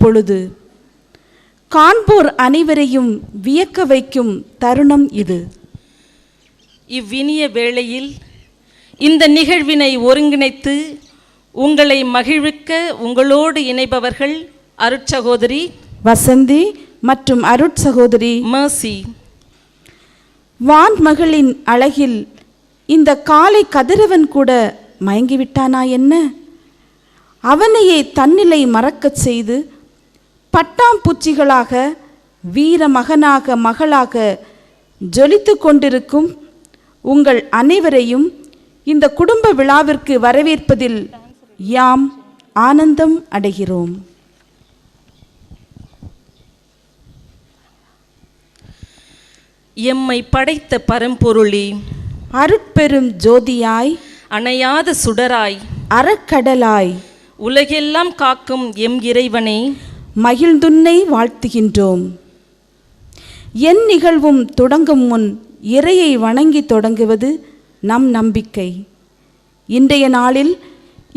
பொழுது. காண்போர் அனைவரையும் வியக்க வைக்கும் தருணம் இது. இவ்வினிய வேளையில் இந்த நிகழ்வினை ஒருங்கிணைத்து உங்களை மகிழ்விக்க உங்களோடு இணைபவர்கள் அருட்சகோதரி வசந்தி மற்றும் அருட்சகோதரி மர்சி. வான்மகளின் அழகில் இந்த காலை கதிரவன் கூட மயங்கிவிட்டானா என்ன? அவனையே தன்னிலை மறக்கச் செய்து பட்டாம்பூச்சிகளாக வீர மகனாக மகளாக ஜொலித்து கொண்டிருக்கும் உங்கள் அனைவரையும் இந்த குடும்ப விழாவிற்கு வரவேற்பதில் யாம் ஆனந்தம் அடைகிறோம். எம்மை படைத்த பரம்பொருளே, அருட்பெரும் ஜோதியாய், அணையாத சுடராய், அறக்கடலாய், உலகெல்லாம் காக்கும் எம் இறைவனை மகிழ்ந்துன்னை வாழ்த்துகின்றோம். என் நிகழ்வும் தொடங்கும் முன் இறையை வணங்கி தொடங்குவது நம் நம்பிக்கை. இன்றைய நாளில்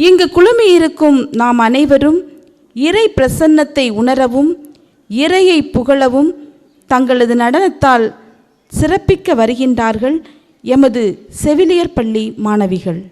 இங்கு குழுமியிருக்கும் நாம் அனைவரும் இறை பிரசன்னத்தை உணரவும் இறையை புகழவும் தங்களது நடனத்தால் சிறப்பிக்க வருகின்றார்கள் எமது செவிலியர் பள்ளி மாணவிகள்.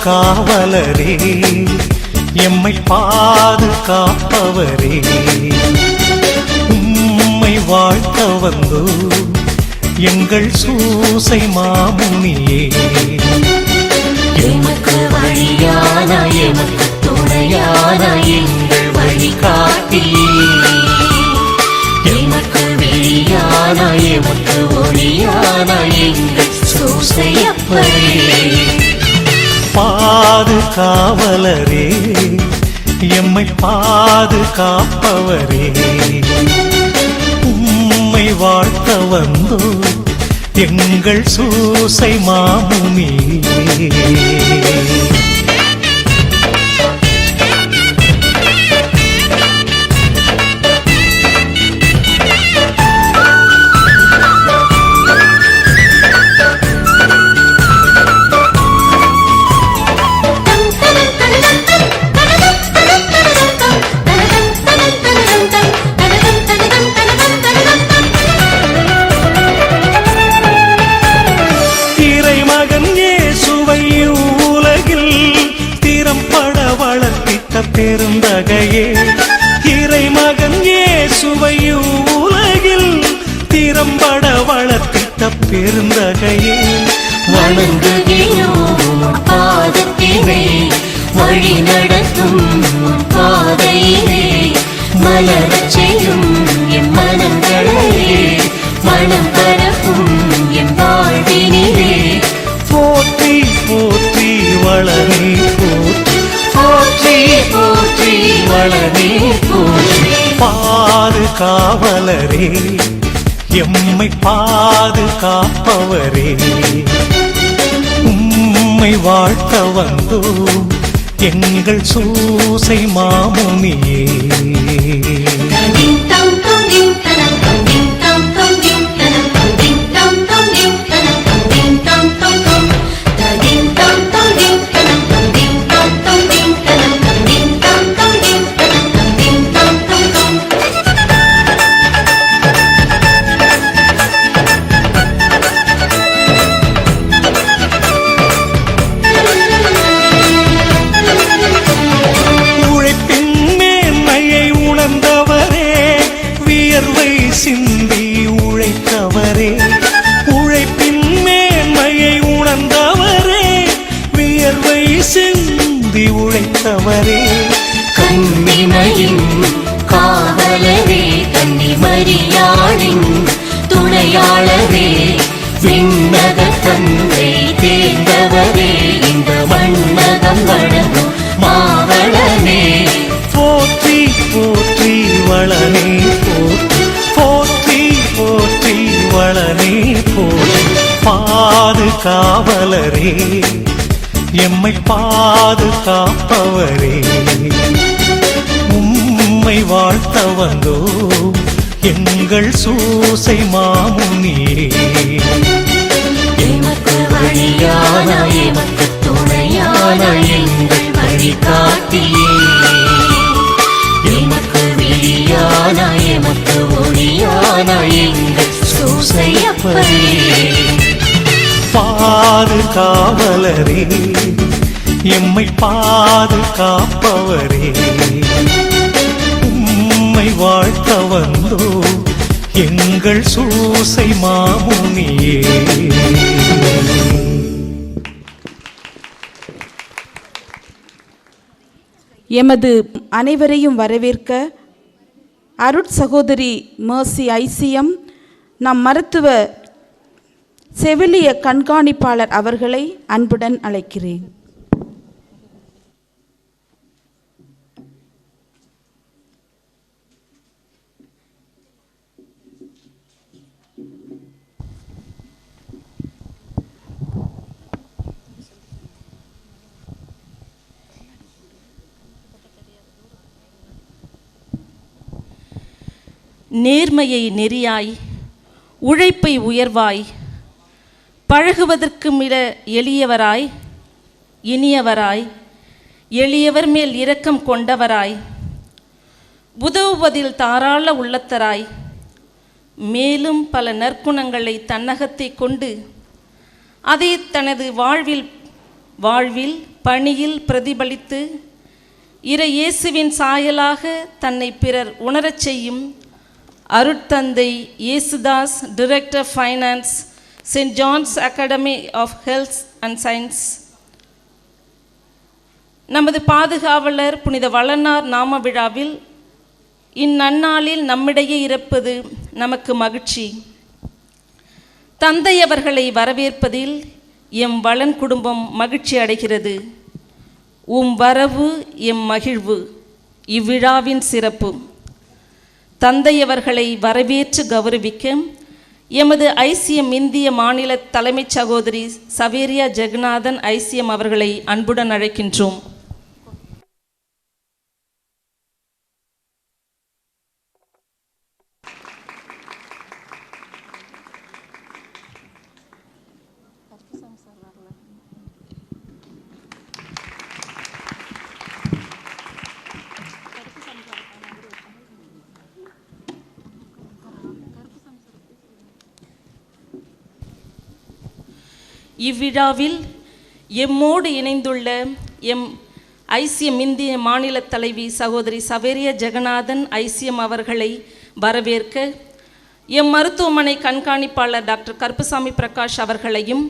காவலரே, எம்மை பாதுகாப்பவரே, உம்மை வாழ்த்த வந்தோ எங்கள் சூசை மாமுனியே. எமக்கு வழியான எமக்கு துணையான எங்கள் வழிகாட்டியே, எமக்கு வெளியான எமக்கு ஒளியான எங்கள் சூசையப்பரே. பாதுகாவலரே, எம்மை பாதுகாப்பவரே, உம்மை வாழ்த்த வந்தோ எங்கள் சூசை மாமுனியே. பெருந்தகையே, இறைமகன் இயேசுவை உலகில் திறம்பட வளர்த்திட்ட பெருந்தகையே. வணங்குகிறோம் பாதத்தினை வழி நடத்தும் பாதையிலே, மலரச் செய்யும் எம் மனங்களையே மனம் பரப்பும் எம் வாழ்வினிலே. போற்றி போற்றி வளரே போற்றி, போற்றி போற்றி வளரே போற்றி. பாதுகாவலரே, எம்மை பாதுகாப்பவரே, உம்மை வாழ்த்த வந்தோ எங்கள் சூசை மாமுனியே. நிறுத்தி உழைத்தவரே, கன்னிமையின் காவலரே, கன்னிமரியாளின் துணையாளரே, விண்ணக தந்தை தேர்ந்தவரே, இந்த மன்னகம் வழங்கும் மாவளனே. போற்றி போற்றி வளனே போற்றி, போற்றி போற்றி வளனே போற்றி. பாதுகாவலரே, எம்மை பாதுகாப்பவரே, உம்மை வாழ்த்த வந்தோ எங்கள் சூசை மாமுனியே. எமக்கு வழியான, எமக்கு துணையான எங்கள் வழிகாட்டியே, எமக்கு விழியான, எமக்கு ஒளியான எங்கள் சூசையப்பரே. பாதுகாவலரே, எம்மை பாதுகாப்பவரே, உம்மை வாழ்த்த வந்தோ எங்கள் சூசை மாமுனியே. எமது அனைவரையும் வரவேற்க அருட்சகோதரி மேர்சி ஐசிஎம், நம் மருத்துவ செவிலிய கண்காணிப்பாளர் அவர்களை அன்புடன் அழைக்கிறேன். நேர்மையை நெறியாய், உழைப்பை உயர்வாய், பழகுவதற்கு மிக எளியவராய், இனியவராய், எளியவர் மேல் இரக்கம் கொண்டவராய், உதவுவதில் தாராள உள்ளத்தராய், மேலும் பல நற்குணங்களை தன்னகத்தை கொண்டு அதை தனது வாழ்வில் பணியில் பிரதிபலித்து இறை இயேசுவின் சாயலாக தன்னை பிறர் உணரச் செய்யும் அருட்தந்தை Yesudas, director finance, Saint John's academy of health and science, நமது பாதுகாவலர் புனித வளனார் நாம விழாவில் இந்நன்னாளில் நம்மிடையே இருப்பது நமக்கு மகிழ்ச்சி. தந்தை அவர்களை வரவேற்பதில் எம் வளன் குடும்பம் மகிழ்ச்சி அடைகிறது. உம் வரவு எம் மகிழ்வு, இவ்விழாவின் சிறப்பு. தந்தையவர்களை வரவேற்று கௌரவிக்க எமது ஐசிஎம் இந்திய மாநில தலைமைச் சகோதரி சவேரியா ஜெகநாதன் ஐசிஎம் அவர்களை அன்புடன் அழைக்கின்றோம். இவ்விழாவில் எம்மோடு இணைந்துள்ள எம் ஐசிஎம் இந்திய மாநில தலைவி சகோதரி சவேரியா ஜெகநாதன் ஐசிஎம் அவர்களை வரவேற்க எம் மருத்துவமனை கண்காணிப்பாளர் டாக்டர் கருப்புசாமி பிரகாஷ் அவர்களையும்,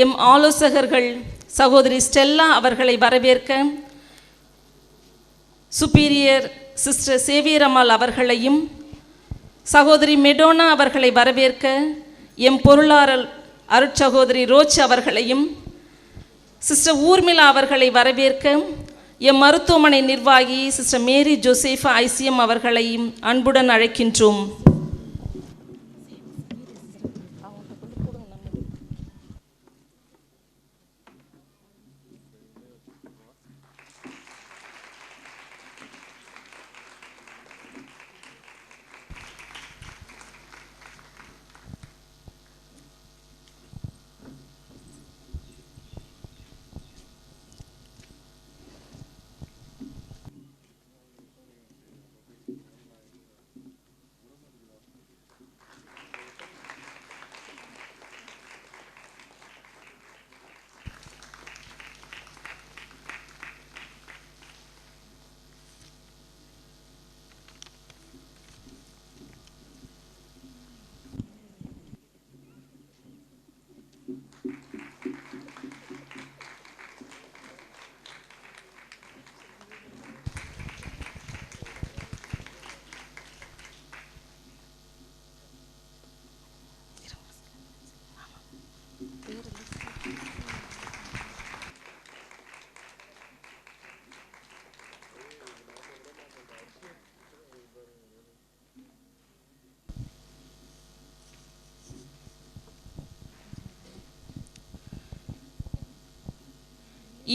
எம் ஆலோசகர்கள் சகோதரி ஸ்டெல்லா அவர்களை வரவேற்க சுப்பீரியர் சிஸ்டர் சேவியர் அம்மாள் அவர்களையும், சகோதரி மெடோனா அவர்களை வரவேற்க எம் பொருளாளர் அருட்சகோதரி ரோச் அவர்களையும், சிஸ்டர் ஊர்மிளா அவர்களை வரவேற்க எம் மருத்துவமனை நிர்வாகி சிஸ்டர் மேரி ஜோசேஃபா ஐசிஎம் அவர்களையும் அன்புடன் அழைக்கின்றோம்.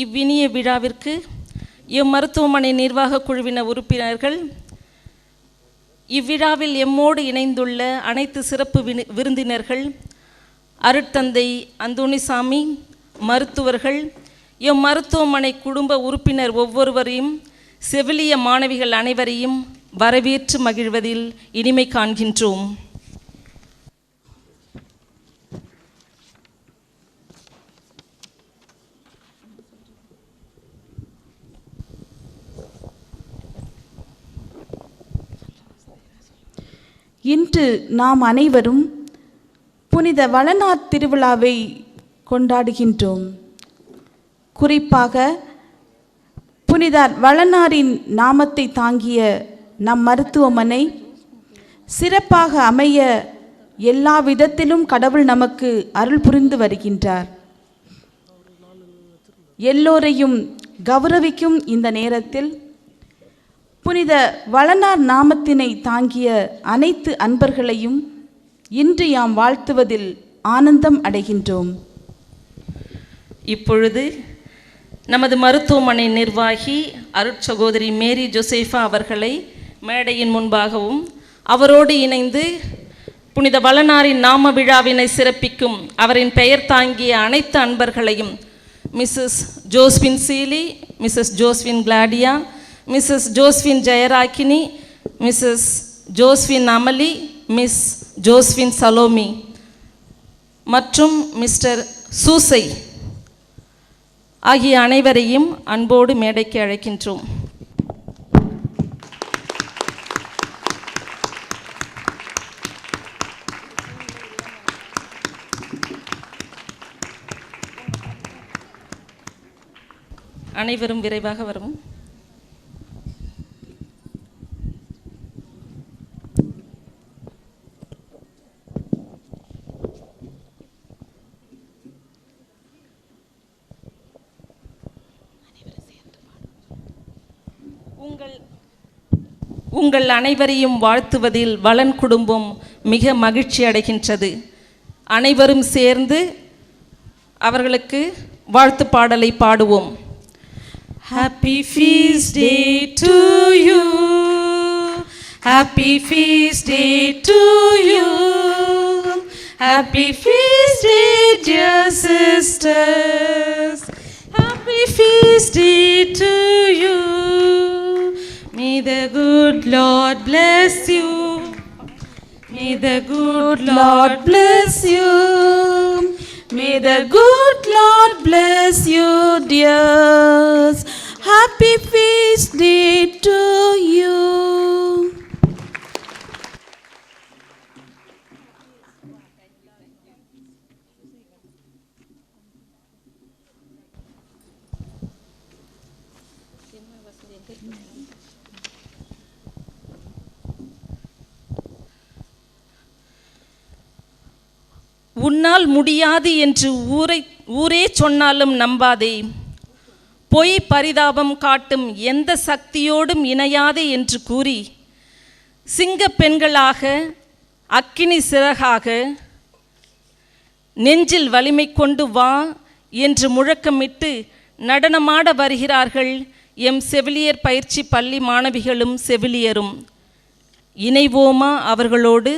இவ்வினிய விழாவிற்கு மருத்துவமனை நிர்வாக குழுவின உறுப்பினர்கள், இவ்விழாவில் எம்மோடு இணைந்துள்ள அனைத்து சிறப்பு விருந்தினர்கள், அருட்தந்தை அந்தோணிசாமி, மருத்துவர்கள், மருத்துவமனை குடும்ப உறுப்பினர் ஒவ்வொருவரையும், செவிலிய மாணவிகள் அனைவரையும் வரவேற்று மகிழ்வதில் இனிமை காண்கின்றோம். இன்று நாம் அனைவரும் புனித வளனார் திருவிழாவை கொண்டாடுகின்றோம். குறிப்பாக புனித வளனாரின் நாமத்தை தாங்கிய நம் மருத்துவமனை சிறப்பாக அமைய எல்லா விதத்திலும் கடவுள் நமக்கு அருள் புரிந்து வருகின்றார். எல்லோரையும் கௌரவிக்கும் இந்த நேரத்தில் புனித வளனார் நாமத்தினை தாங்கிய அனைத்து அன்பர்களையும் இன்று யாம் வாழ்த்துவதில் ஆனந்தம் அடைகின்றோம். இப்பொழுது நமது மருத்துவமனை நிர்வாகி அருட்சகோதரி மேரி ஜோசேஃபா அவர்களை மேடையின் முன்பாகவும், அவரோடு இணைந்து புனித வளனாரின் நாம விழாவினை சிறப்பிக்கும் அவரின் பெயர் தாங்கிய அனைத்து அன்பர்களையும், Mrs Joswin Seeli, Mrs Joswin Claudia, Mrs Joswin Jeyarakkini, Mrs Joswin Amali, Miss Joswin Salomi மற்றும் மிஸ்டர் சூசை ஆகிய அனைவரையும் அன்போடு மேடைக்கு அழைக்கின்றோம். அனைவரும் விரைவாக வரவும். உங்கள் அனைவரையும் வாழ்த்துவதில் வளன் குடும்பம் மிக மகிழ்ச்சி அடைகின்றது. அனைவரும் சேர்ந்து அவர்களுக்கு வாழ்த்து பாடலை பாடுவோம். Happy feast day to you, happy feast day to you, happy feast day dear sisters, happy feast day to you. May the good Lord bless you. May the good Lord bless you. May the good Lord bless you, dears. Happy feast day to you. உன்னால் முடியாது என்று ஊரே சொன்னாலும் நம்பாதே. பொய் பரிதாபம் காட்டும் எந்த சக்தியோடும் இணையாதே என்று கூறி, சிங்க பெண்களாக அக்கினி சிறகாக நெஞ்சில் வலிமை கொண்டு வா என்று முழக்கமிட்டு நடனமாட வருகிறார்கள் எம் செவிலியர் பயிற்சி பள்ளி மாணவிகளும் செவிலியரும். இணைவோமா அவர்களோடு?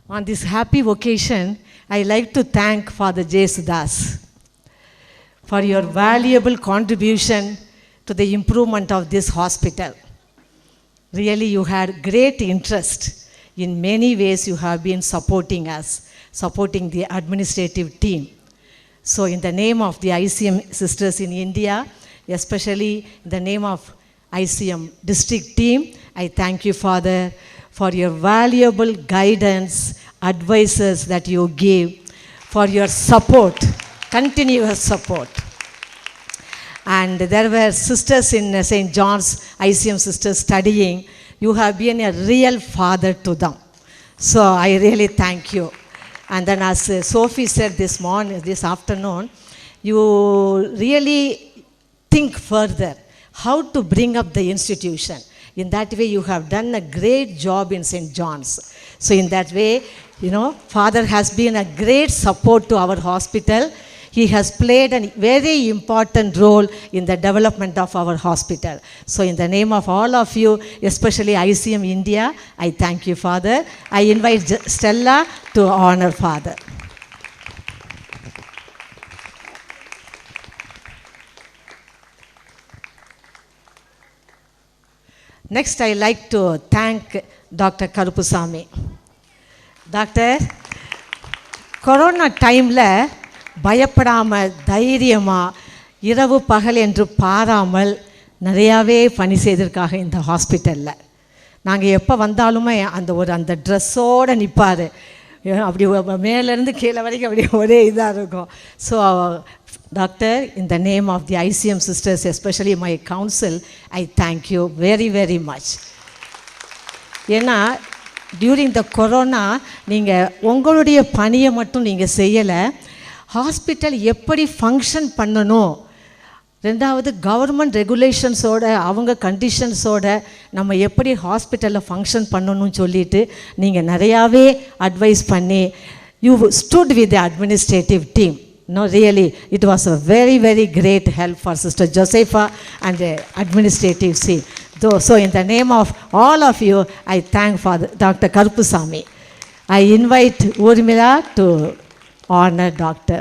On this happy occasion, I like to thank Father J. Sudas for your valuable contribution to the improvement of this hospital. Really, you had great interest. In many ways, you have been supporting us, supporting the administrative team. So in the name of the ICM sisters in India, especially in the name of ICM district team, I thank you, Father, for your valuable guidance, advices that you give, for your support, continuous support. And there were sisters in St. John's, ICM sisters studying. You have been a real father to them. So I really thank you. And then as Sophie said this afternoon, you really think further how to bring up the institution. In that way, you have done a great job in St. John's. So in that way, Father has been a great support to our hospital. He has played a very important role in the development of our hospital. So in the name of all of you, especially ICM India, I thank you, Father. I invite Stella to honor Father. Next, I like to thank Dr. Karupusamy. Doctor, Corona time la பயப்படாம தைரியமா இரவு பகல் என்று பாராமல் நிறையாவே பணி செய்திருக்காங்க இந்த ஹாஸ்பிட்டலில். நாங்கள் எப்போ வந்தாலுமே அந்த ட்ரெஸ்ஸோடு நிற்பார். அப்படி மேலேருந்து கீழே வரைக்கும் அப்படி ஒரே இதாக இருக்கும். So doctor, in the name of the ICM sisters, especially my council, I thank you very, very much. ஏன்னா டியூரிங் த கொரோனா நீங்கள் உங்களுடைய பணியை மட்டும் நீங்கள் செய்யலை, ஹாஸ்பிட்டல் எப்படி ஃபங்க்ஷன் பண்ணணும், ரெண்டாவது கவர்மெண்ட் ரெகுலேஷன்ஸோட அவங்க கண்டிஷன்ஸோட நம்ம எப்படி ஹாஸ்பிட்டலில் ஃபங்க்ஷன் பண்ணணும்னு சொல்லிட்டு நீங்கள் நிறையாவே அட்வைஸ் பண்ணி you stood with the administrative team. No, really, it was a very, very great help for Sister Josepha and the administrative team. So in the name of all of you, I thank Father Dr. Karupusamy. I invite Urmila to honor Doctor.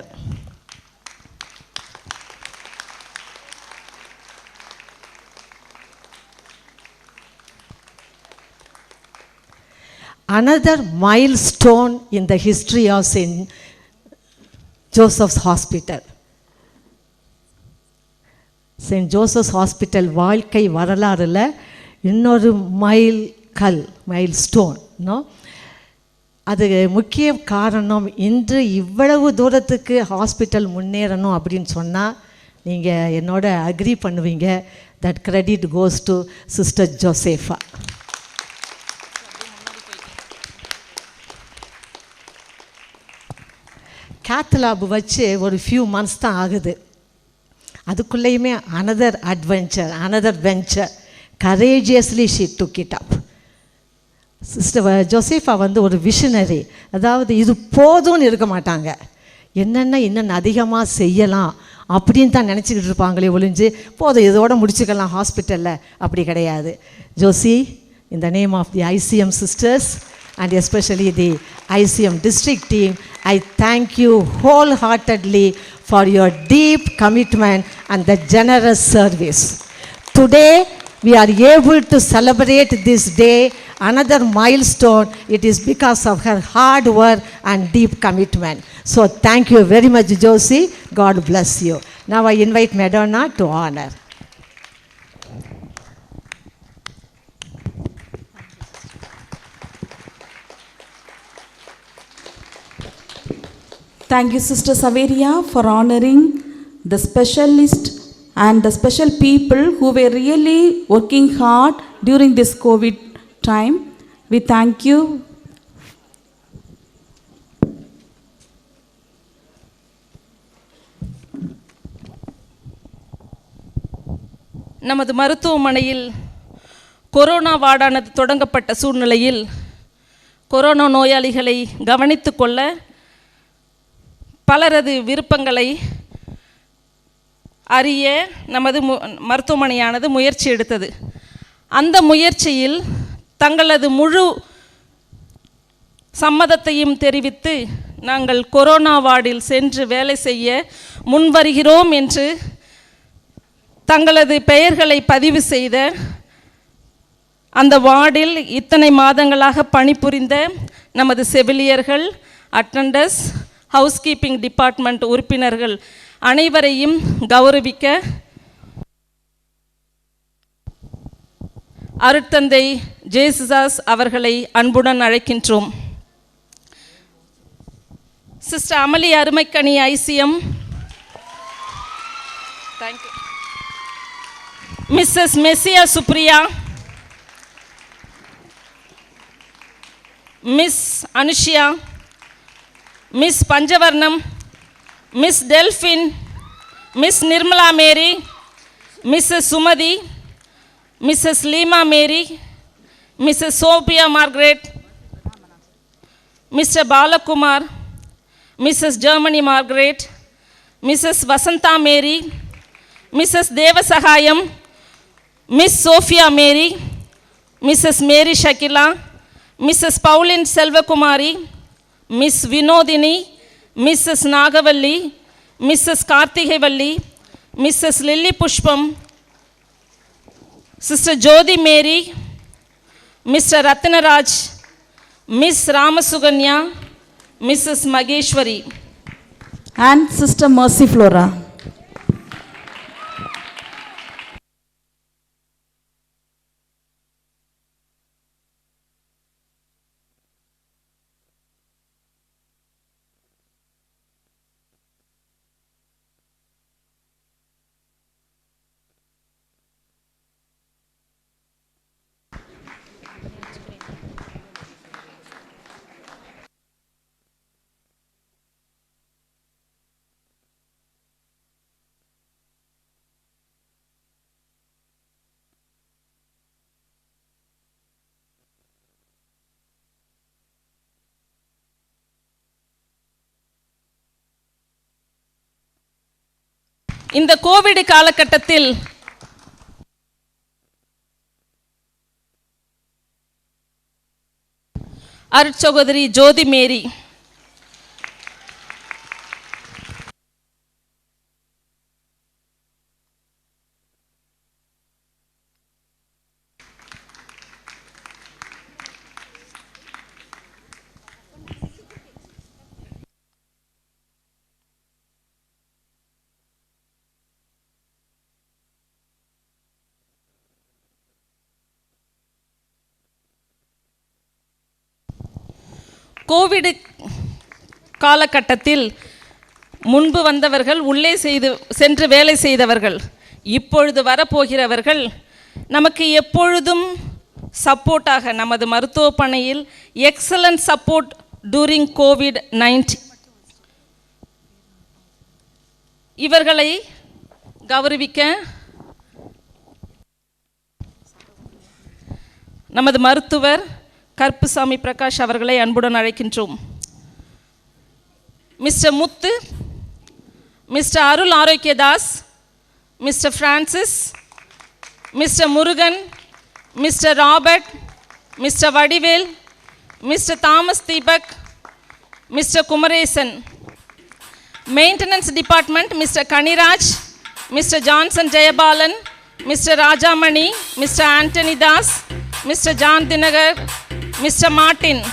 Another milestone in the history of St. Joseph's Hospital. St. Joseph's Hospital வாழ்க்கை வரலாறுல இன்னொரு milestone. அது முக்கிய காரணம், இன்று இவ்வளவு தூரத்துக்கு hospital முன்னேறணும் அப்படின்னு சொன்னால் நீங்கள் என்னோட அக்ரி பண்ணுவீங்க. That credit goes to sister Josepha. Cath lab வச்சு ஒரு ஃபியூ மந்த்ஸ் தான் ஆகுது. அதுக்குள்ளேயுமே another venture courageously she took it up. Sister Josepha ஒரு விஷனரி. அதாவது இது போதும்னு இருக்க மாட்டாங்க, என்னென்ன இன்னும் அதிகமாக செய்யலாம் அப்படின்னு தான் நினச்சிக்கிட்டு இருப்பாங்களே ஒழிஞ்சு போதும் இதோட முடிச்சுக்கலாம் ஹாஸ்பிட்டலில், அப்படி கிடையாது. Joshi, in the name of the ICM sisters and especially the ICM district team, I thank you wholeheartedly for your deep commitment and the generous service. Today, we are able to celebrate this day, another milestone. It is because of her hard work and deep commitment. So thank you very much, Josie. God bless you. Now I invite Madonna to honor. Thank you, Sister Saveria, for honoring the specialist and the special people who were really working hard during this COVID time. We thank you. நமது மருத்துவமனையில் corona வார்டானது தொடங்கப்பட்ட சூழ்நிலையில் corona நோயாளிகளை கவனித்து கொள்ள பலரது விருப்பங்களை அறிய நமது மருத்துவமனையானது முயற்சி எடுத்தது. அந்த முயற்சியில் தங்களது முழு சம்மதத்தையும் தெரிவித்து நாங்கள் கொரோனா வார்டில் சென்று வேலை செய்ய முன்வருகிறோம் என்று தங்களது பெயர்களை பதிவு செய்த அந்த வார்டில் இத்தனை மாதங்களாக பணிபுரிந்த நமது செவிலியர்கள், அட்டண்டர்ஸ், ஹவுஸ்கீப்பிங் டிபார்ட்மெண்ட் உறுப்பினர்கள் அனைவரையும் கௌரவிக்க அருட்தந்தை ஜேசுதாஸ் அவர்களை அன்புடன் அழைக்கின்றோம். Sister Amali Arumaikani ICM, thank you. Mrs Messia Supriya, Miss Anushiya, Miss Panchavarnam, Miss Delphine, Miss Nirmala Mary, Mrs Sumathi, Mrs Leema Mary, Mrs Sophia Margaret, Mr Balakumar, Mrs Germany Margaret, Mrs Vasantha Mary, Mrs Devasagayam, Miss Sophia Mary, Mrs Mary Shakila, Mrs Pauline Selvakumari, Miss Vinodhini, Mrs Nagavalli, Mrs Karthigaivalli, Mrs Lilly Pushpam, sister Jothi Mary, Mr Rathnaraj, Miss Ramasukanya, Mrs Maheswari and Sister Mercy Flora. இந்த Covid காலகட்டத்தில் அருட்சகோதரி ஜோதி மேரி, Covid காலகட்டத்தில் முன்பு வந்தவர்கள், உள்ளே சென்று வேலை செய்தவர்கள், இப்பொழுது வரப்போகிறவர்கள் நமக்கு எப்பொழுதும் சப்போர்ட்டாக நமது மருத்துவ பணியில் எக்ஸலண்ட் சப்போர்ட் டூரிங் COVID-19 இவர்களை கௌரவிக்க நமது மருத்துவர் கருப்புசாமி பிரகாஷ் அவர்களை அன்புடன் அழைக்கின்றோம். Mr Muthu, Mr Arul Arokiyadas, Mr Francis, Mr Murugan, Mr Robert, Mr Vadivel, Mr Thomas Deepak, Mr Kumaresan. Maintenance department Mr Kaniraj, Mr Johnson Jeyabalan, Mr Rajamani, Mr Antony Das, Mr John Dinakar, Mr Martin.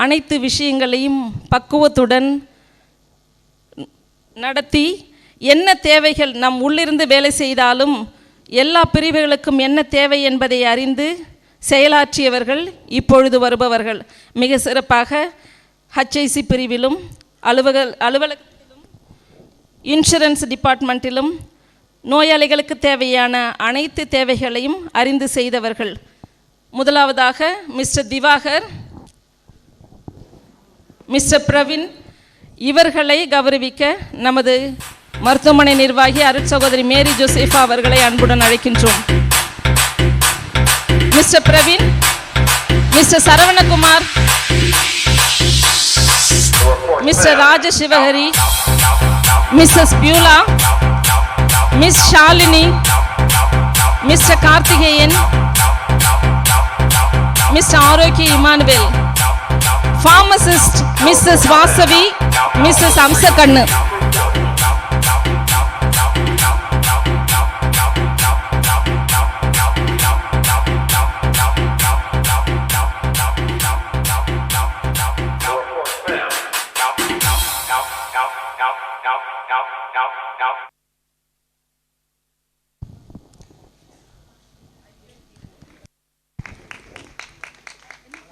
அனைத்து விஷயங்களையும் பக்குவத்துடன் நடத்தி என்ன தேவைகள் நம் உள்ளிருந்து வேலை செய்தாலும் எல்லா பிரிவுகளுக்கும் என்ன தேவை என்பதை அறிந்து செயலாற்றியவர்கள் இப்பொழுது வருபவர்கள். மிக சிறப்பாக HIC பிரிவிலும் அலுவலகத்திலும் இன்சூரன்ஸ் டிபார்ட்மெண்ட்டிலும் நோயாளிகளுக்கு தேவையான அனைத்து தேவைகளையும் அறிந்து செய்தவர்கள். முதலாவதாக மிஸ்டர் திவாகர், மிஸ்டர் பிரவீன் இவர்களை கௌரவிக்க நமது மருத்துவமனை நிர்வாகி அருட்சகோதரி மேரி ஜோசேஃபா அவர்களை அன்புடன் அழைக்கின்றோம். Mr Praveen, Mr Saravanakumar, Mr Rajasivahari, Mrs Beulah, Miss Shalini, Mr Karthikeyan, Mr Arokki Immanuel, pharmacist Mrs Vasavi, Mrs Amsakannu.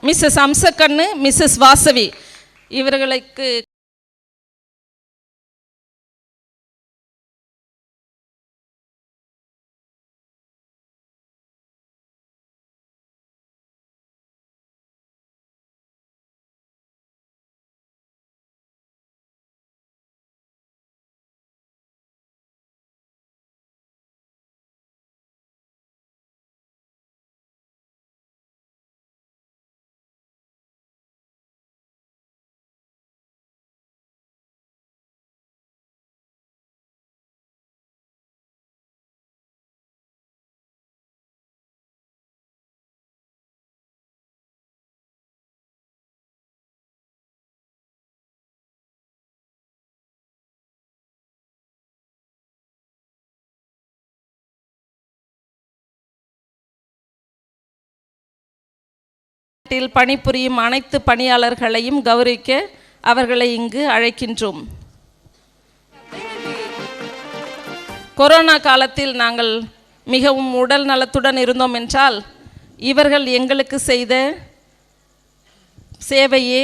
Mrs Amsakannu, Mrs Vasavi இவர்களுக்கு பணிபுரியும் அனைத்து பணியாளர்களையும் கௌரவிக்க அவர்களை இங்கு அழைக்கின்றோம். கொரோனா காலத்தில் நாங்கள் மிகவும் உடல் நலத்துடன் இருந்தோம் என்றால் இவர்கள் எங்களுக்கு செய்த சேவையே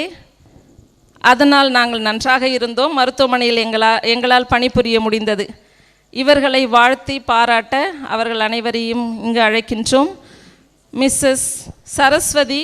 அதனால் நாங்கள் நன்றாக இருந்தோம். மருத்துவமனையில் எங்களால் பணிபுரிய முடிந்தது. இவர்களை வாழ்த்தி பாராட்ட அவர்கள் அனைவரையும் இங்கு அழைக்கின்றோம். மிஸ்ஸஸ் சரஸ்வதி,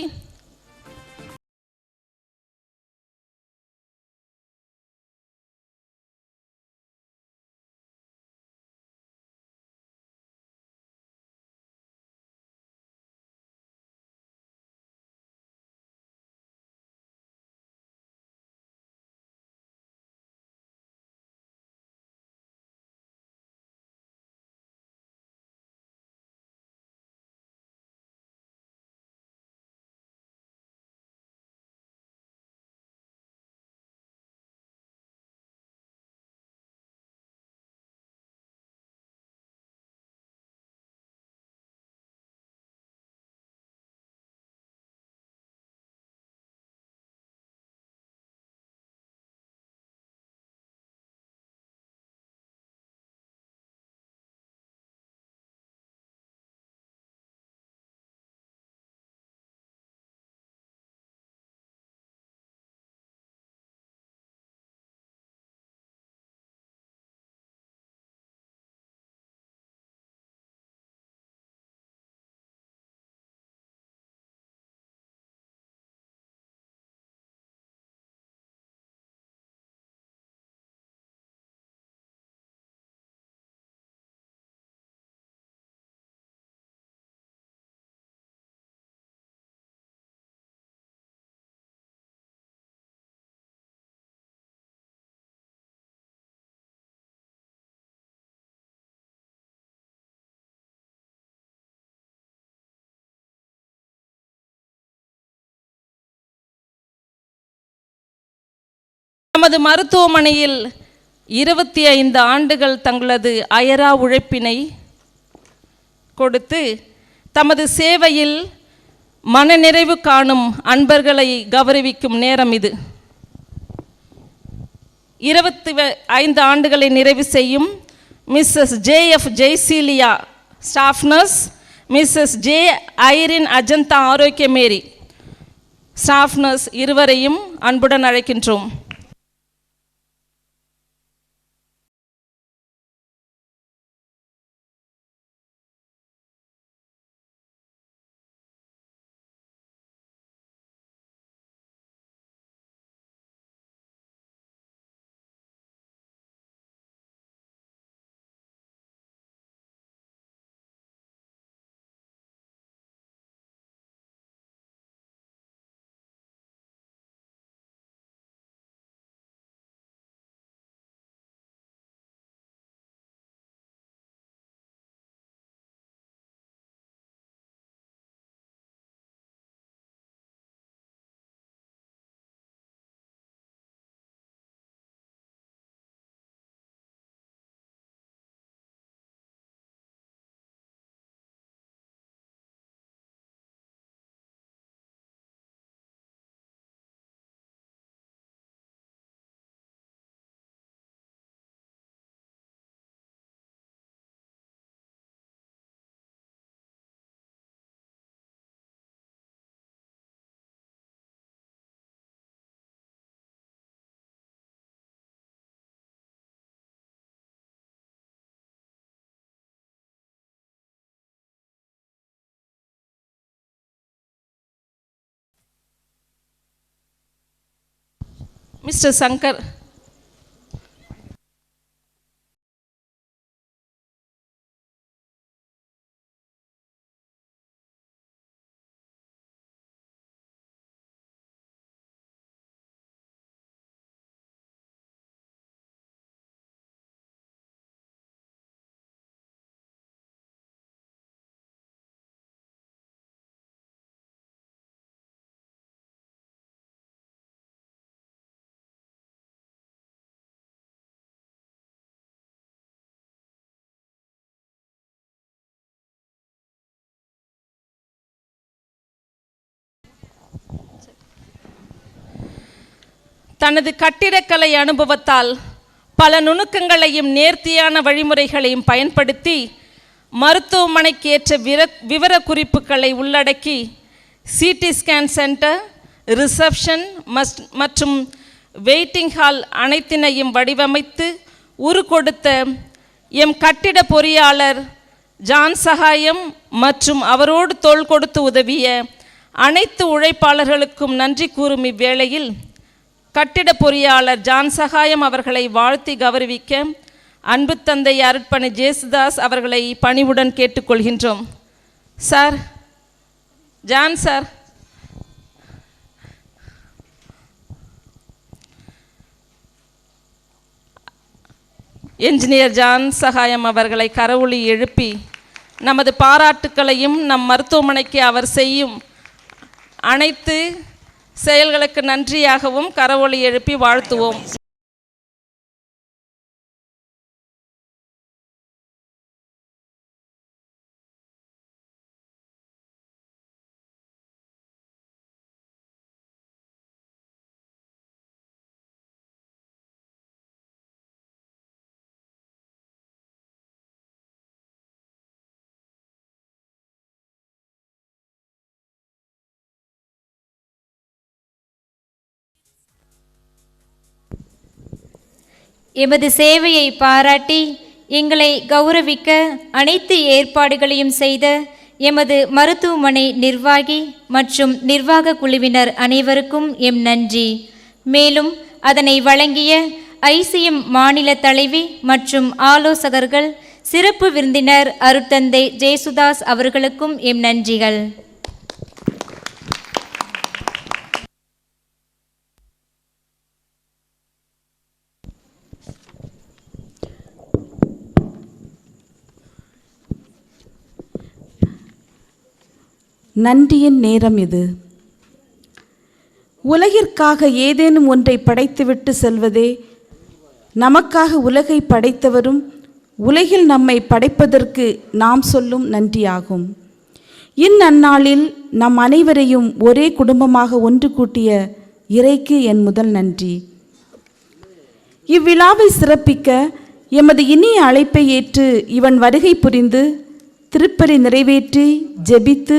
நமது மருத்துவமனையில் 25 ஆண்டுகள் தங்களது அயரா உழைப்பினை கொடுத்து தமது சேவையில் மனநிறைவு காணும் அன்பர்களை கௌரவிக்கும் நேரம் இது. 25 ஆண்டுகளை நிறைவு செய்யும் Mrs JF Jaiceelia staff nurse, Mrs J Irene Ajantha Arokkiya Mary staff nurse இருவரையும் அன்புடன் அழைக்கின்றோம். மிஸ்டர் சங்கர், தனது கட்டிடக்கலை அனுபவத்தால் பல நுணுக்கங்களையும் நேர்த்தியான வழிமுறைகளையும் பயன்படுத்தி மருத்துவமனைக்கு ஏற்ற விவர குறிப்புகளை உள்ளடக்கி சிடி ஸ்கேன் சென்டர், ரிசப்ஷன் மற்றும் வெயிட்டிங் ஹால் அனைத்தினையும் வடிவமைத்து உருக்கொடுத்த எம் கட்டிட பொறியாளர் ஜான் சகாயம் மற்றும் அவரோடு தோள் கொடுத்து உதவிய அனைத்து உழைப்பாளர்களுக்கும் நன்றி கூறும் இவ்வேளையில் கட்டிட பொறியாளர் ஜான் சகாயம் அவர்களை வாழ்த்தி கௌரவிக்க அன்பு தந்தை அருட்பணி ஜேசுதாஸ் அவர்களை பணிவுடன் கேட்டுக்கொள்கின்றோம். Sir, John sir. Engineer John Sagayam அவர்களை கரவொலி எழுப்பி நமது பாராட்டுக்களையும் நம் மருத்துவமனைக்கு அவர் செய்யும் அனைத்து செயல்களுக்கு நன்றியாகவும் கரவொலி எழுப்பி வாழ்த்துவோம். எமது சேவையை பாராட்டி எங்களை கௌரவிக்க அனைத்து ஏற்பாடுகளையும் செய்த எமது மருத்துவமனை நிர்வாகி மற்றும் நிர்வாக குழுவினர் அனைவருக்கும் எம் நன்றி. மேலும் அதனை வழங்கிய ஐசிஎம் மாநில தலைவி மற்றும் ஆலோசகர்கள், சிறப்பு விருந்தினர் அருட்தந்தை ஜேசுதாஸ் அவர்களுக்கும் எம் நன்றிகள். நன்றியின் நேரம் இது. உலகிற்காக ஏதேனும் ஒன்றை படைத்துவிட்டு செல்வதே நமக்காக உலகை படைத்தவரும் உலகில் நம்மை படைப்பதற்கு நாம் சொல்லும் நன்றியாகும். இந்நன்னாளில் நம் அனைவரையும் ஒரே குடும்பமாக ஒன்று கூட்டிய இறைக்கு என் முதல் நன்றி. இவ்விழாவை சிறப்பிக்க எமது இனிய அழைப்பை ஏற்று இவன் வருகை புரிந்து திருப்பலி நிறைவேற்றி ஜெபித்து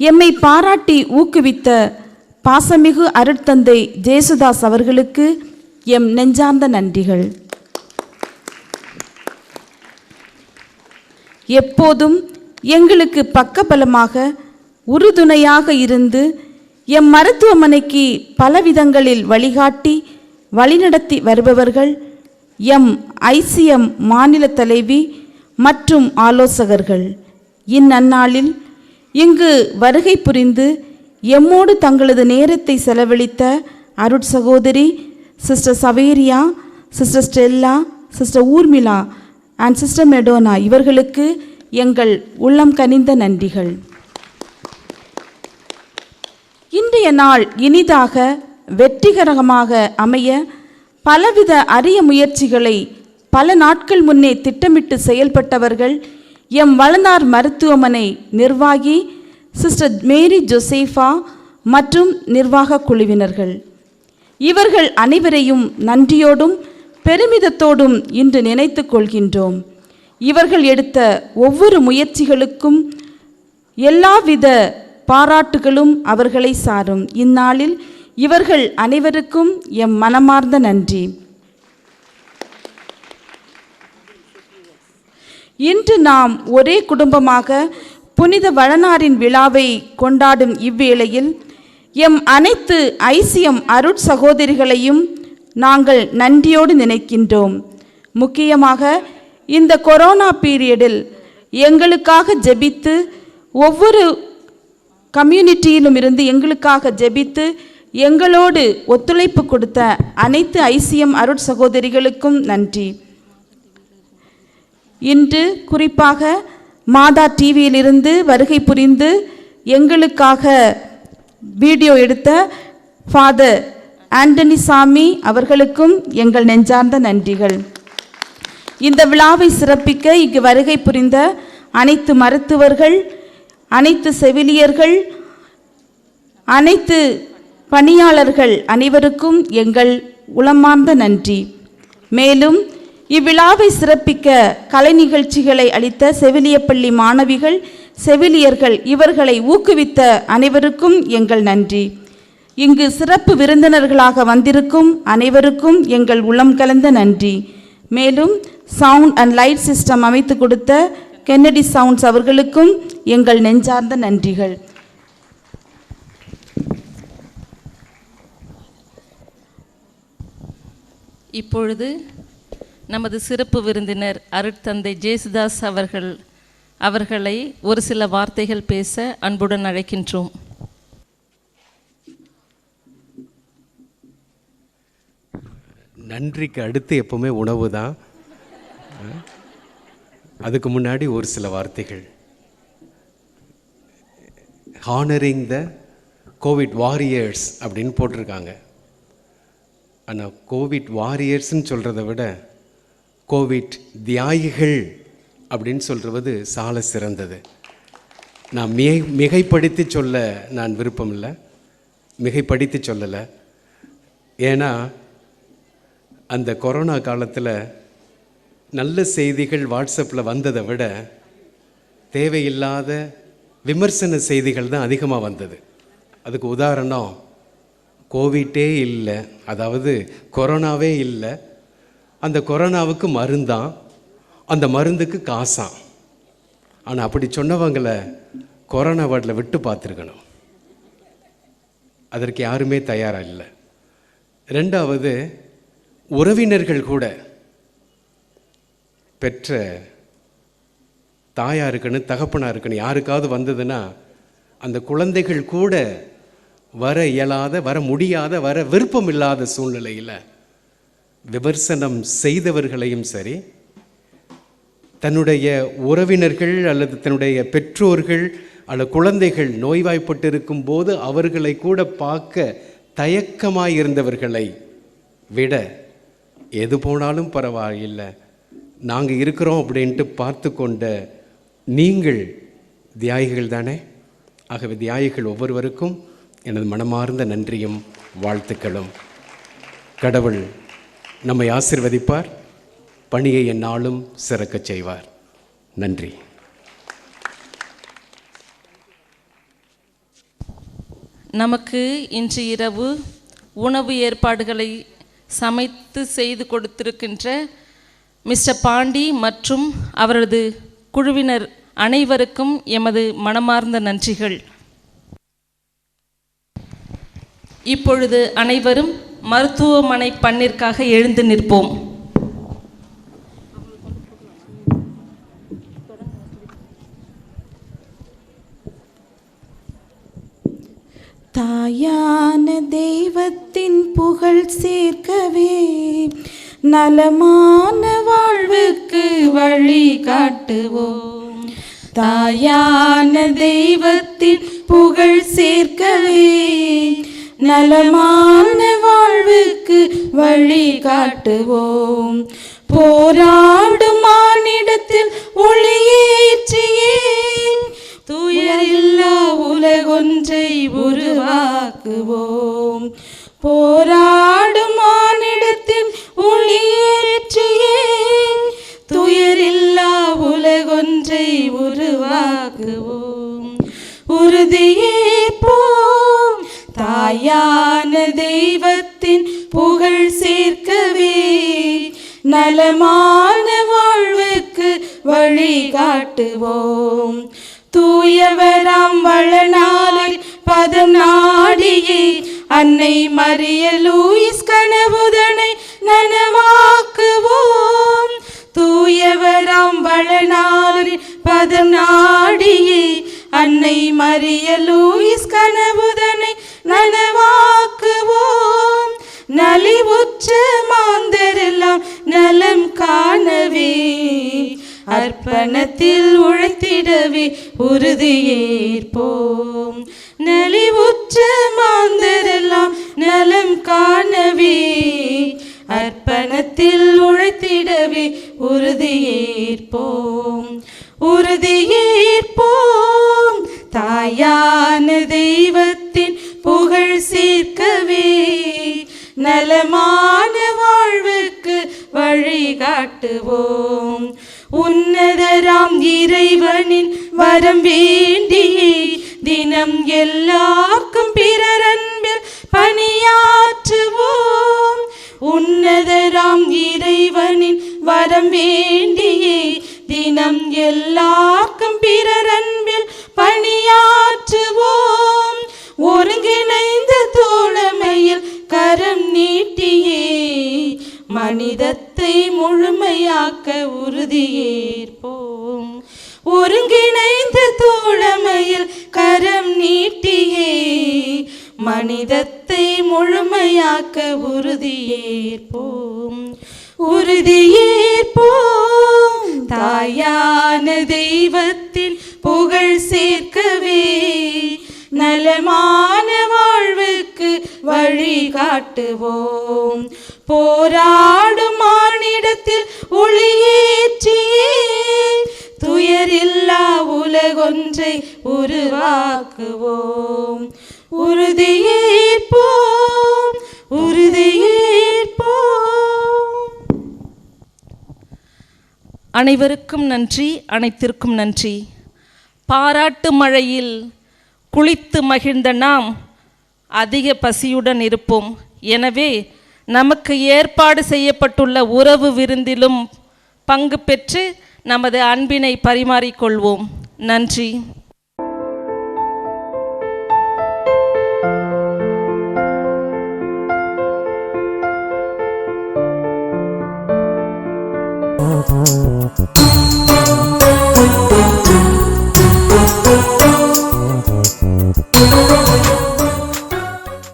எம்மை பாராட்டி ஊக்குவித்த பாசமிகு அருட்தந்தை ஜேசுதாஸ் அவர்களுக்கு எம் நெஞ்சார்ந்த நன்றிகள். எப்போதும் எங்களுக்கு பக்கபலமாக உறுதுணையாக இருந்து எம் மருத்துவமனைக்கு பலவிதங்களில் வழிகாட்டி வழிநடத்தி வருபவர்கள் எம் ஐசிஎம் மாநில தலைவி மற்றும் ஆலோசகர்கள். இந்நன்னாளில் இங்கு வருகை புரிந்து எம்மோடு தங்களது நேரத்தை செலவழித்த அருட்சகோதரி sister Saveria, sister Stella, sister Urmila and sister Madonna இவர்களுக்கு எங்கள் உள்ளம் கனிந்த நன்றிகள். இன்றைய நாள் இனிதாக வெற்றிகரமாக அமைய பலவித அரிய முயற்சிகளை பல நாட்கள் முன்னே திட்டமிட்டு செயல்பட்டவர்கள் எம் வளனார் மருத்துவமனை நிர்வாகி சிஸ்டர் மேரி ஜோசேஃபா மற்றும் நிர்வாக குழுவினர்கள். இவர்கள் அனைவரையும் நன்றியோடும் பெருமிதத்தோடும் இன்று நினைத்து கொள்கின்றோம். இவர்கள் எடுத்த ஒவ்வொரு முயற்சிகளுக்கும் எல்லாவித பாராட்டுகளும் அவர்களை சாரும். இந்நாளில் இவர்கள் அனைவருக்கும் எம் மனமார்ந்த நன்றி. இன்று நாம் ஒரே குடும்பமாக புனித வளனாரின் விழாவை கொண்டாடும் இவ்வேளையில் எம் அனைத்து ஐசிஎம் அருட் சகோதரிகளையும் நாங்கள் நன்றியோடு நினைக்கின்றோம். முக்கியமாக இந்த கொரோனா பீரியடில் எங்களுக்காக ஜெபித்து ஒவ்வொரு கம்யூனிட்டியிலும் இருந்து எங்களுக்காக ஜெபித்து எங்களோடு ஒத்துழைப்பு கொடுத்த அனைத்து ஐசிஎம் அருட் சகோதரிகளுக்கும் நன்றி. இன்று குறிப்பாக மாதா டிவியிலிருந்து வருகை புரிந்து எங்களுக்காக வீடியோ எடுத்த ஃபாதர் ஆண்டனி சாமி அவர்களுக்கும் எங்கள் நெஞ்சார்ந்த நன்றிகள். இந்த விழாவை சிறப்பிக்க இங்கு வருகை புரிந்த அனைத்து மருத்துவர்கள், அனைத்து செவிலியர்கள், அனைத்து பணியாளர்கள் அனைவருக்கும் எங்கள் உளமார்ந்த நன்றி. மேலும் இவ்விழாவை சிறப்பிக்க கலை நிகழ்ச்சிகளை அளித்த செவிலியப்பள்ளி மாணவிகள், செவிலியர்கள் இவர்களை ஊக்குவித்த அனைவருக்கும் எங்கள் நன்றி. இங்கு சிறப்பு விருந்தினர்களாக வந்திருக்கும் அனைவருக்கும் எங்கள் உள்ளம் கலந்த நன்றி. மேலும் சவுண்ட் அண்ட் லைட் சிஸ்டம் அமைத்து கொடுத்த கென்னடி சவுண்ட்ஸ் அவர்களுக்கும் எங்கள் நெஞ்சார்ந்த நன்றிகள். இப்பொழுது நமது சிறப்பு விருந்தினர் அருட்தந்தை ஜேசுதாஸ் அவர்களை ஒரு சில வார்த்தைகள் பேச அன்புடன் அழைக்கின்றோம். நன்றிக்கு அடுத்து எப்பவுமே உணவு தான். அதுக்கு முன்னாடி ஒரு சில வார்த்தைகள். ஹானரிங் த கோவிட் வாரியர்ஸ் அப்படின்னு போட்டிருக்காங்க. ஆனால் கோவிட் வாரியர்ஸ்ன்னு சொல்கிறத விட கோவிட் தியாகிகள் அப்படின்னு சொல்கிறது சால சிறந்தது. நான் மிகைப்படுத்தி சொல்ல நான் விருப்பம் இல்லை, மிகைப்படுத்தி சொல்லலை. ஏன்னா அந்த கொரோனா காலத்தில் நல்ல செய்திகள் வாட்ஸ்அப்பில் வந்ததை விட தேவையில்லாத விமர்சன செய்திகள் தான் அதிகமாக வந்தது. அதுக்கு உதாரணம் கோவிட்டே இல்லை, அதாவது கொரோனாவே இல்லை, அந்த கொரோனாவுக்கு மருந்தான், அந்த மருந்துக்கு காசாம். ஆனால் அப்படி சொன்னவங்களை கொரோனா வார்டில் விட்டு பார்த்துருக்கணும். அதற்கு யாருமே தயாராக இல்லை. ரெண்டாவது, உறவினர்கள் கூட பெற்ற தாயாக இருக்குன்னு தகப்பனாக இருக்குன்னு யாருக்காவது வந்ததுன்னா அந்த குழந்தைகள் கூட வர இயலாத, வர முடியாத, வர விருப்பம் இல்லாத சூழ்நிலையில் விமர்சனம் செய்தவர்களையும் சரி, தன்னுடைய உறவினர்கள் அல்லது தன்னுடைய பெற்றோர்கள் அல்லது குழந்தைகள் நோய்வாய்ப்பட்டு இருக்கும் போது அவர்களை கூட பார்க்க தயக்கமாக இருந்தவர்களை விட எது போனாலும் பரவாயில்லை, நாங்கள் இருக்கிறோம் அப்படின்ட்டு பார்த்து கொண்ட நீங்கள் தியாகிகள் தானே. ஆகவே தியாகிகள் ஒவ்வொருவருக்கும் எனது மனமார்ந்த நன்றியும் வாழ்த்துக்களும். கடவுள் நம்மை ஆசீர்வதிப்பார், பணியை எந்நாளும் சிறக்கச் செய்வார். நன்றி. நமக்கு இன்று இரவு உணவு ஏற்பாடுகளை சமைத்து செய்து கொடுத்திருக்கின்ற மிஸ்டர் பாண்டி மற்றும் அவரது குழுவினர் அனைவருக்கும் எமது மனமார்ந்த நன்றிகள். இப்பொழுது அனைவரும் மருத்துவமனை பண்ணிற்காக எழுந்து நிற்போம். தாயான தெய்வத்தின் புகழ் சேர்க்கவே நலமான வாழ்வுக்கு வழி காட்டுவோம். தாயான தெய்வத்தின் புகழ் சேர்க்கவே நலமான வாழ்வுக்கு வழி காட்டுவோம். போராடும் மானிடத்தில் ஒளியேற்றியே துயரில்லா உலகொன்றை உருவாக்குவோம். போராடும் மானிடத்தில் ஒளியேற்றியே துயரில்லா உலகொன்றை உருவாக்குவோம். உறுதியேற்போம் தாயான தெய்வத்தின் புகழ் சேர்க்கவே நலமான வாழ்வுக்கு வழி காட்டுவோம். தூயவராம் வளநாளில் பதம் நாடியே அன்னை மரிய லூயிஸ் கனவுதனை நனவாக்குவோம். தூயவராம் வளநாளில் பதம் நாடியே அன்னை மரிய லூயிஸ் கனவுதனை நனவாக்குவோம். நலிவுற்ற மாந்தரெல்லாம் நலம் காணவே அர்ப்பணத்தில் உழைத்திடவே உறுதியேற்போம். நலிவுற்ற மாந்தரெல்லாம் நலம் காணவே அர்ப்பணத்தில் உழைத்திடவே உறுதியேற்போம். உறுதியேற்போம் தாயான தெய்வத்தின் புகழ் சேர்க்கவே நலமான வாழ்வுக்கு வழி காட்டுவோம். உன்னதராம் இறைவனின் வரம் வேண்டியே தினம் எல்லாருக்கும் பிறர் அன்பில் பணியாற்றுவோம். உன்னதராம் இறைவனின் வரம் வேண்டியே தினம் எல்லாருக்கும் பிறர் அன்பில் பணியாற்றுவோம். ஒருங்கிணைந்த தோழமையில் கரம் நீட்டியே மனிதத்தை முழுமையாக்க உறுதியேற்போம். ஒருங்கிணைந்த தோழமையில் கரம் நீட்டியே மனிதத்தை முழுமையாக்க உறுதியேற்போம். உறுதியேற்போம் தாயான தெய்வத்தின் புகழ் சேர்க்கவே நலமான வாழ்வுக்கு வழி காட்டுவோம். போராடும் மானிடத்தில் ஒளியேற்றியே துயரில்லா உலகொன்றை உருவாக்குவோம். உறுதியேற்போம் உறுதியேற்போம். அனைவருக்கும் நன்றி, அனைத்திற்கும் நன்றி. பாராட்டு மழையில் குளித்து மகிழ்ந்த நாம் அதிக பசியுடன் இருப்போம். எனவே நமக்கு ஏற்பாடு செய்யப்பட்டுள்ள உறவு விருந்திலும் பங்கு பெற்று நமது அன்பினை பரிமாறிக்கொள்வோம். நன்றி. Oh